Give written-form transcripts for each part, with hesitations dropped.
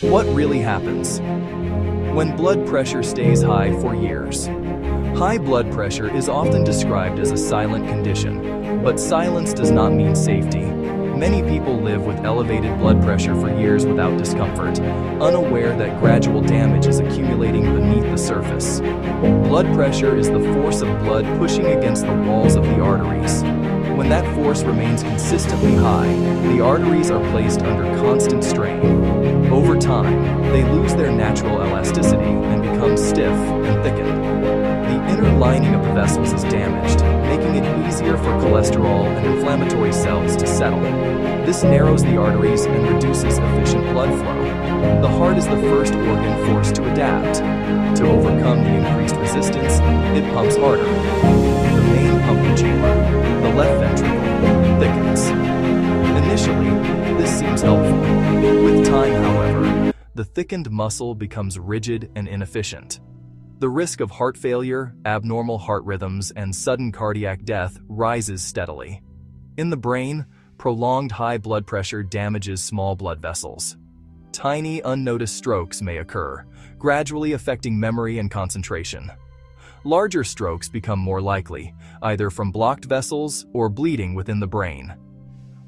What really happens when blood pressure stays high for years? High blood pressure is often described as a silent condition, but silence does not mean safety. Many people live with elevated blood pressure for years without discomfort, unaware that gradual damage is accumulating beneath the surface. Blood pressure is the force of blood pushing against the walls of the arteries. When that force remains consistently high, the arteries are placed under constant strain. Over time, they lose their natural elasticity and become stiff and thickened. The inner lining of the vessels is damaged, making it easier for cholesterol and inflammatory cells to settle. This narrows the arteries and reduces efficient blood flow. The heart is the first organ forced to adapt. To overcome the increased resistance, it pumps harder. The main pumping chamber, the left ventricle, thickens. Initially, this seems helpful. With time, however, the thickened muscle becomes rigid and inefficient. The risk of heart failure, abnormal heart rhythms, and sudden cardiac death rises steadily. In the brain, prolonged high blood pressure damages small blood vessels. Tiny, unnoticed strokes may occur, gradually affecting memory and concentration. Larger strokes become more likely, either from blocked vessels or bleeding within the brain.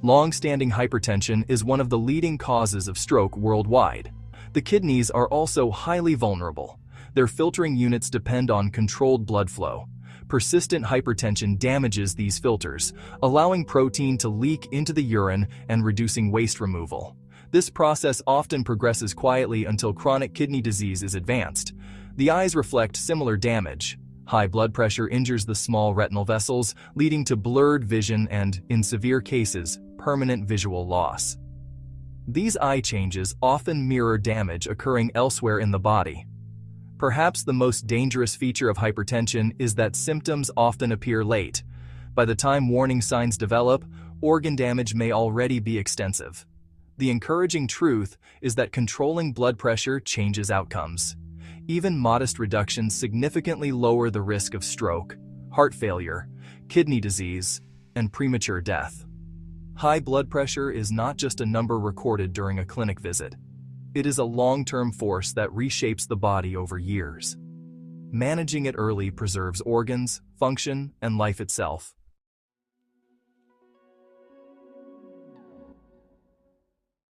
Long-standing hypertension is one of the leading causes of stroke worldwide. The kidneys are also highly vulnerable. Their filtering units depend on controlled blood flow. Persistent hypertension damages these filters, allowing protein to leak into the urine and reducing waste removal. This process often progresses quietly until chronic kidney disease is advanced. The eyes reflect similar damage. High blood pressure injures the small retinal vessels, leading to blurred vision and, in severe cases, permanent visual loss. These eye changes often mirror damage occurring elsewhere in the body. Perhaps the most dangerous feature of hypertension is that symptoms often appear late. By the time warning signs develop, organ damage may already be extensive. The encouraging truth is that controlling blood pressure changes outcomes. Even modest reductions significantly lower the risk of stroke, heart failure, kidney disease, and premature death. High blood pressure is not just a number recorded during a clinic visit. It is a long-term force that reshapes the body over years. Managing it early preserves organs, function, and life itself.